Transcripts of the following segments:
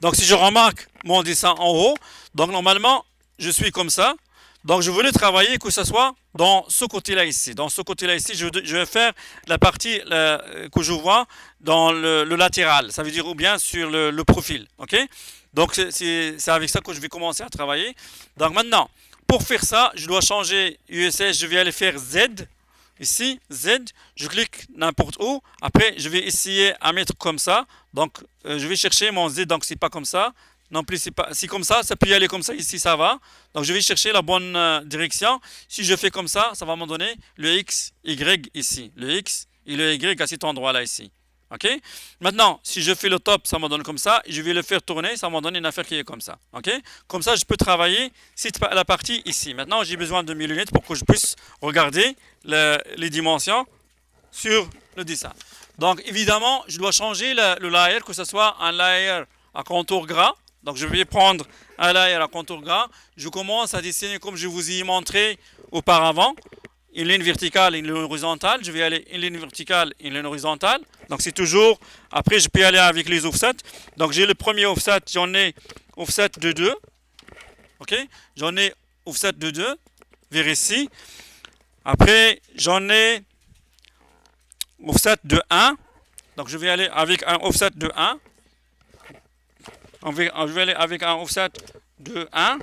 Donc si je remarque mon dessin en haut, donc normalement, je suis comme ça. Donc je voulais travailler que ce soit dans ce côté-là ici. Dans ce côté-là ici, je vais faire la partie que je vois dans le latéral. Ça veut dire ou bien sur le profil. Ok? Donc c'est avec ça que je vais commencer à travailler. Donc maintenant, pour faire ça, je dois changer USS. Je vais aller faire Z. Ici, Z, je clique n'importe où. Après, je vais essayer à mettre comme ça. Donc, je vais chercher mon Z. Donc, c'est pas comme ça. Non plus, c'est pas, si comme ça peut y aller comme ça. Ici, ça va. Donc, je vais chercher la bonne direction. Si je fais comme ça va me donner le X, Y ici. Le X et le Y à cet endroit-là ici. OK? Maintenant, si je fais le top, ça me donne comme ça. Je vais le faire tourner, ça me donne une affaire qui est comme ça. OK? Comme ça, je peux travailler la partie ici. Maintenant, j'ai besoin de mes lunettes pour que je puisse regarder les dimensions sur le dessin. Donc, évidemment, je dois changer le layer, que ce soit un layer à contour gras. Donc, je vais prendre un layer à contour gras. Je commence à dessiner comme je vous ai montré auparavant. Une ligne verticale et une ligne horizontale. Je vais aller une ligne verticale et une ligne horizontale. Donc, c'est toujours... Après, je peux aller avec les offsets. Donc, j'ai le premier offset. J'en ai offset de 2. OK? J'en ai offset de 2 vers ici. Après, j'en ai offset de 1. Donc, je vais aller avec un offset de 1. Je vais aller avec un offset de 1.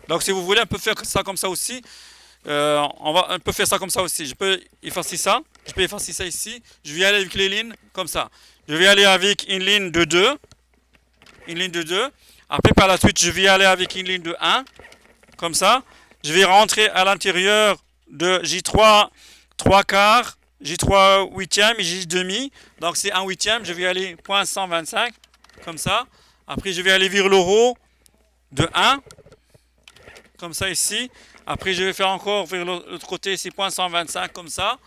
Donc, si vous voulez, on peut faire ça comme ça aussi. On peut faire ça comme ça aussi. Je peux effacer ça. Je peux effacer ça ici. Je vais aller avec les lignes comme ça. Je vais aller avec une ligne de 2. Une ligne de 2. Après, par la suite, je vais aller avec une ligne de 1. Comme ça. Je vais rentrer à l'intérieur de J3 3 quarts, J3 huitième et J demi. Donc, c'est un huitième. Je vais aller 0.125. Comme ça. Après, je vais aller vers le haut de 1. Comme ça ici. Après, je vais faire encore vers l'autre côté, c'est 0.125 comme ça.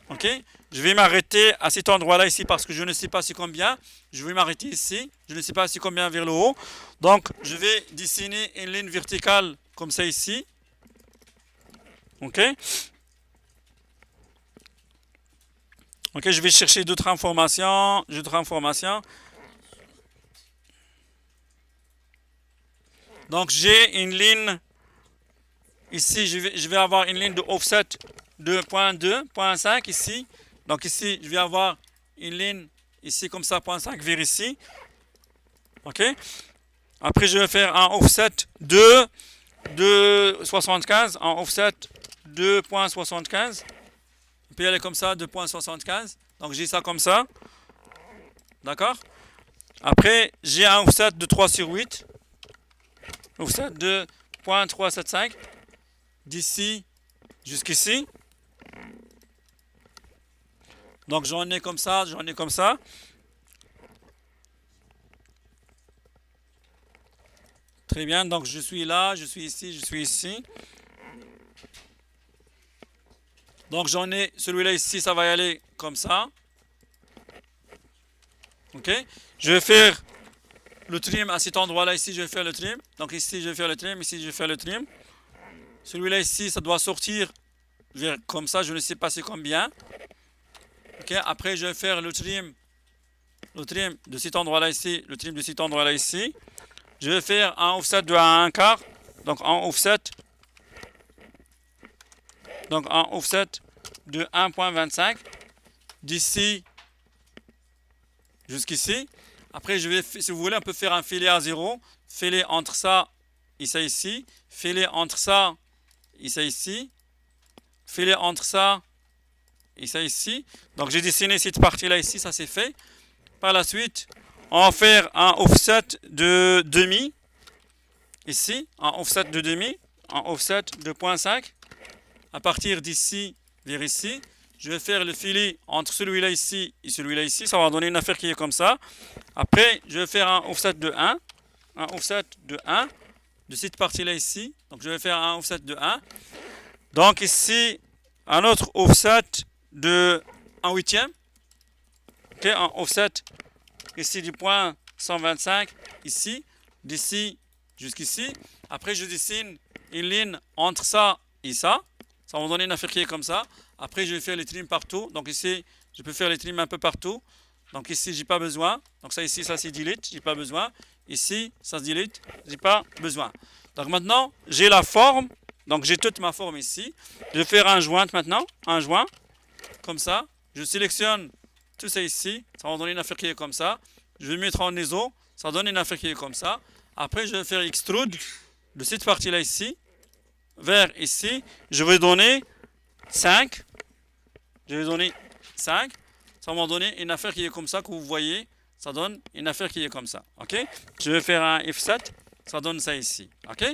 Ok. Je vais m'arrêter à cet endroit-là ici parce que je ne sais pas c'est combien. Je vais m'arrêter ici. Je ne sais pas c'est combien vers le haut. Donc, je vais dessiner une ligne verticale comme ça ici. Ok. Ok, je vais chercher d'autres informations. Donc, j'ai une ligne ici, je vais avoir une ligne de offset de 0.2, 0.5 ici. Donc ici, je vais avoir une ligne ici comme ça, 0.5 vers ici. OK? Après, je vais faire un offset de 75, un offset de 2.75. On peut y aller comme ça, 2.75. Donc j'ai ça comme ça. D'accord? Après, j'ai un offset de 3 sur 8. Offset de 0.375. D'ici jusqu'ici. Donc j'en ai comme ça, j'en ai comme ça. Très bien, donc je suis là, je suis ici, je suis ici. Donc j'en ai celui-là ici, ça va y aller comme ça. Ok. Je vais faire le trim à cet endroit-là ici, je vais faire le trim. Donc ici je vais faire le trim, ici je vais faire le trim. Celui-là ici, ça doit sortir vers comme ça, je ne sais pas c'est combien. Ok. Après je vais faire le trim de cet endroit-là ici, le trim de cet endroit-là ici. Je vais faire un offset de 1 quart. Donc un offset. Donc un offset de 1.25 d'ici jusqu'ici. Après, je vais, si vous voulez, on peut faire un filet à 0. Filet entre ça et ça ici. Filet entre ça et ça ici. Filet entre ça et ça ici. Donc j'ai dessiné cette partie-là ici, ça c'est fait. Par la suite, on va faire un offset de demi. Ici, un offset de demi. Un offset de 0.5. À partir d'ici vers ici, je vais faire le filet entre celui-là ici et celui-là ici. Ça va donner une affaire qui est comme ça. Après, je vais faire un offset de 1. Un offset de 1 de cette partie-là ici. Donc, je vais faire un offset de 1. Donc, ici, un autre offset de 1 huitième. Ok, un offset ici du point 125 ici. D'ici jusqu'ici. Après, je dessine une ligne entre ça et ça. Ça va me donner une affaire qui est comme ça. Après, je vais faire les trims partout. Donc ici, je peux faire les trims un peu partout. Donc ici, j'ai pas besoin. Donc ça ici, ça c'est delete, j'ai pas besoin. Ici, ça se delete, j'ai pas besoin. Donc maintenant, j'ai la forme. Donc j'ai toute ma forme ici. Je vais faire un joint maintenant, un joint, comme ça. Je sélectionne tout ça ici. Ça va donner une affaire qui est comme ça. Je vais mettre en ISO. Ça donne une affaire qui est comme ça. Après, je vais faire extrude de cette partie-là ici vers ici. Je vais donner 5. Je vais donner 5. Ça va donner une affaire qui est comme ça, que vous voyez. Ça donne une affaire qui est comme ça. OK? Je vais faire un F7. Ça donne ça ici. OK?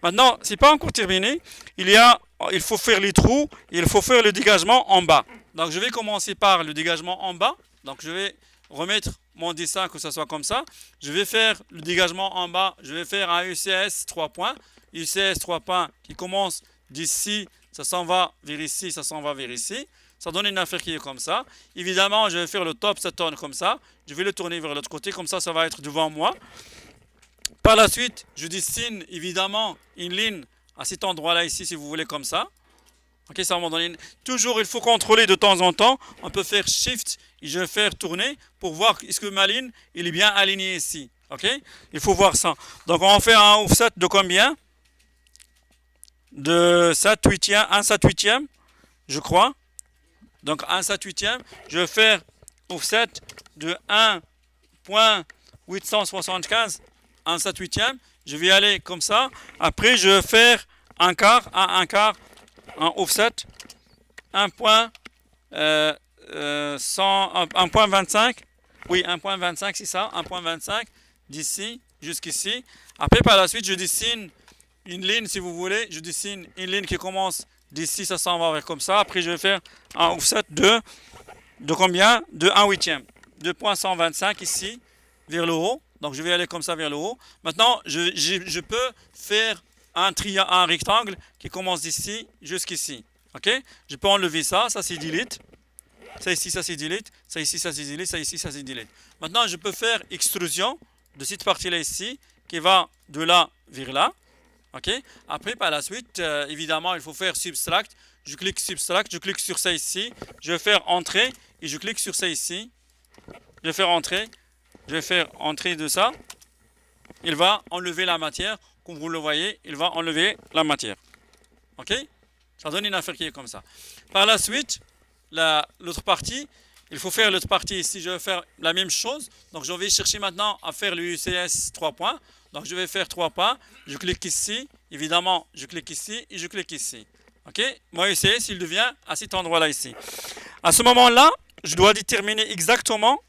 Maintenant, c'est pas encore terminé. Il faut faire les trous. Il faut faire le dégagement en bas. Donc, je vais commencer par le dégagement en bas. Donc, je vais remettre mon dessin que ça soit comme ça. Je vais faire le dégagement en bas. Je vais faire un UCS 3 points. UCS 3 points qui commence d'ici. Ça s'en va vers ici. Ça s'en va vers ici. Ça donne une affaire qui est comme ça. Évidemment, je vais faire le top, ça tourne comme ça. Je vais le tourner vers l'autre côté. Comme ça, ça va être devant moi. Par la suite, je dessine évidemment une ligne à cet endroit-là ici, si vous voulez, comme ça. Ok, ça va me donner toujours, il faut contrôler de temps en temps. On peut faire Shift et je vais faire tourner pour voir est-ce que ma ligne il est bien alignée ici. Ok, il faut voir ça. Donc, on va faire un offset de combien? De 7 huitièmes, 1 7 huitième, je crois. Donc, 1 7 huitième. Je vais faire offset de 1.875. 1 7 huitième. Je vais aller comme ça. Après, je vais faire un quart, un quart, un offset 1.25. Oui, 1.25, c'est ça. 1.25 d'ici jusqu'ici. Après, par la suite, je dessine une ligne, si vous voulez. Je dessine une ligne qui commence d'ici, ça s'en va vers comme ça. Après, je vais faire un offset de combien? De 1 huitième. 2.125 ici, vers le haut. Donc, je vais aller comme ça vers le haut. Maintenant, je peux faire un rectangle qui commence d'ici jusqu'ici. OK? Je peux enlever ça. Ça, c'est delete. Ça ici, ça c'est delete. Ça ici, ça c'est delete. Ça ici, ça c'est delete. Maintenant, je peux faire extrusion de cette partie-là ici qui va de là vers là. OK? Après, par la suite, évidemment, il faut faire subtract. Je clique subtract. Je clique sur ça ici. Je vais faire entrée et je clique sur ça ici. Je vais faire entrée. Je vais faire entrer de ça. Il va enlever la matière. Comme vous le voyez, il va enlever la matière. OK? Ça donne une affaire qui est comme ça. Par la suite, l'autre partie, il faut faire l'autre partie ici. Je vais faire la même chose. Donc, je vais chercher maintenant à faire le UCS 3 points. Donc, je vais faire 3 points. Je clique ici. Évidemment, je clique ici et je clique ici. OK? Mon UCS, il devient à cet endroit-là ici. À ce moment-là, je dois déterminer exactement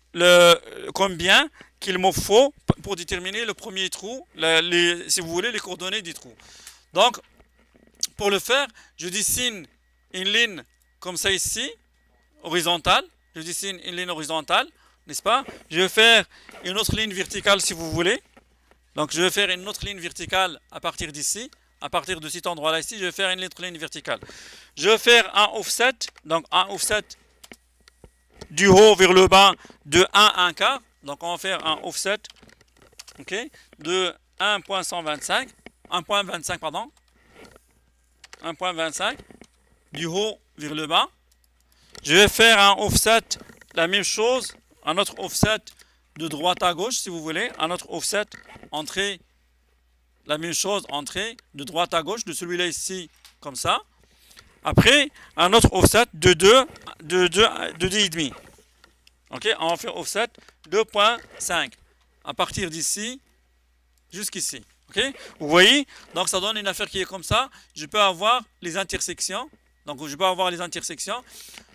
combien qu'il me faut pour déterminer le premier trou, si vous voulez, les coordonnées du trou. Donc, pour le faire, je dessine une ligne comme ça ici, horizontale. Je dessine une ligne horizontale, n'est-ce pas? Je vais faire une autre ligne verticale si vous voulez. Donc, je vais faire une autre ligne verticale à partir d'ici. À partir de cet endroit-là ici, je vais faire une autre ligne verticale. Je vais faire un offset, donc un offset du haut vers le bas de 1 quart. Donc, on va faire un offset de 1.125, 1.25, pardon. 1.25 du haut vers le bas. Je vais faire un offset, la même chose, un autre offset de droite à gauche, si vous voulez. Un autre offset, entrée, la même chose, entrée de droite à gauche, de celui-là ici, comme ça. Après, un autre offset de 2,5. OK, on va faire offset 2.5 à partir d'ici jusqu'ici. OK, vous voyez, donc ça donne une affaire qui est comme ça. Je peux avoir les intersections. Donc, je peux avoir les intersections.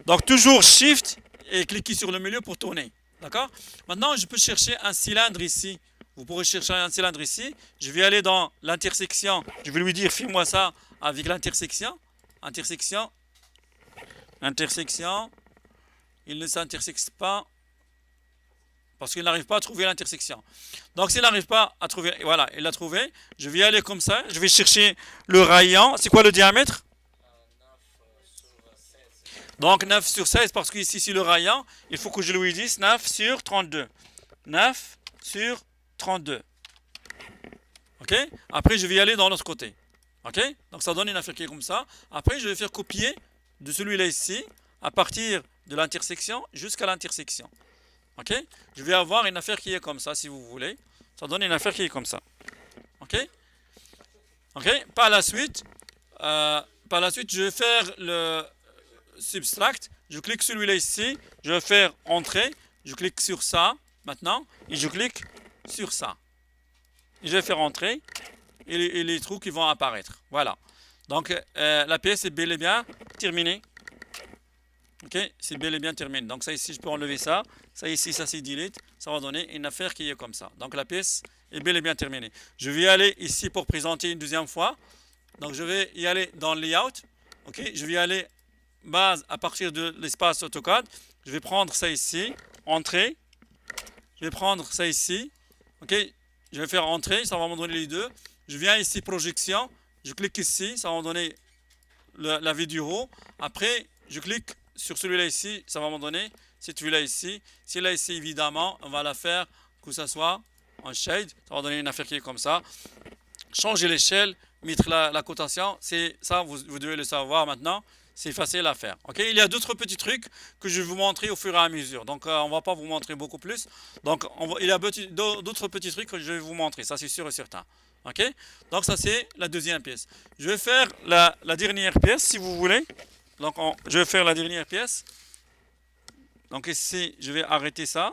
Donc, toujours Shift et cliquer sur le milieu pour tourner. D'accord? Maintenant, je peux chercher un cylindre ici. Vous pourrez chercher un cylindre ici. Je vais aller dans l'intersection. Je vais lui dire, fais-moi ça avec l'intersection. Intersection. Intersection. Il ne s'intersecte pas parce qu'il n'arrive pas à trouver l'intersection. Donc, s'il n'arrive pas à trouver, voilà, il l'a trouvé. Je vais aller comme ça. Je vais chercher le rayon. C'est quoi le diamètre? Donc, 9 sur 16, parce que ici, c'est le rayon. Il faut que je lui dise 9 sur 32. 9 sur 32. OK? Après, je vais aller dans l'autre côté. OK? Donc, ça donne une affaire qui est comme ça. Après, je vais faire copier de celui-là ici, à partir de l'intersection jusqu'à l'intersection. Ok? Je vais avoir une affaire qui est comme ça, si vous voulez. Ça donne une affaire qui est comme ça. Ok? Ok? Par la suite, je vais faire le subtract. Je clique sur celui-là ici. Je vais faire entrer. Je clique sur ça maintenant. Et je clique sur ça. Et je vais faire entrer. Et les trous qui vont apparaître. Voilà. Donc, la pièce est bel et bien terminée. Ok, c'est bel et bien terminé. Donc ça ici, je peux enlever ça. Ça ici, ça c'est delete. Ça va donner une affaire qui est comme ça. Donc la pièce est bel et bien terminée. Je vais aller ici pour présenter une deuxième fois. Donc je vais y aller dans Layout. Ok, je vais aller base à partir de l'espace AutoCAD. Je vais prendre ça ici, Entrée. Je vais prendre ça ici. Ok, je vais faire Entrée, ça va me donner les deux. Je viens ici, Projection. Je clique ici, ça va me donner la vue du haut. Après, je clique sur celui-là ici, ça va me donner celui-là ici. Celui-là ici, évidemment, on va la faire que ça soit en shade. Ça va donner une affaire qui est comme ça. Changer l'échelle, mettre la cotation, c'est ça, vous devez le savoir maintenant. C'est facile à faire. Ok, il y a d'autres petits trucs que je vais vous montrer au fur et à mesure. Donc, on ne va pas vous montrer beaucoup plus. Donc, il y a d'autres petits trucs que je vais vous montrer. Ça, c'est sûr et certain. Ok, donc ça, c'est la deuxième pièce. Je vais faire la dernière pièce, si vous voulez. Donc, je vais faire la dernière pièce. Donc ici, je vais arrêter ça.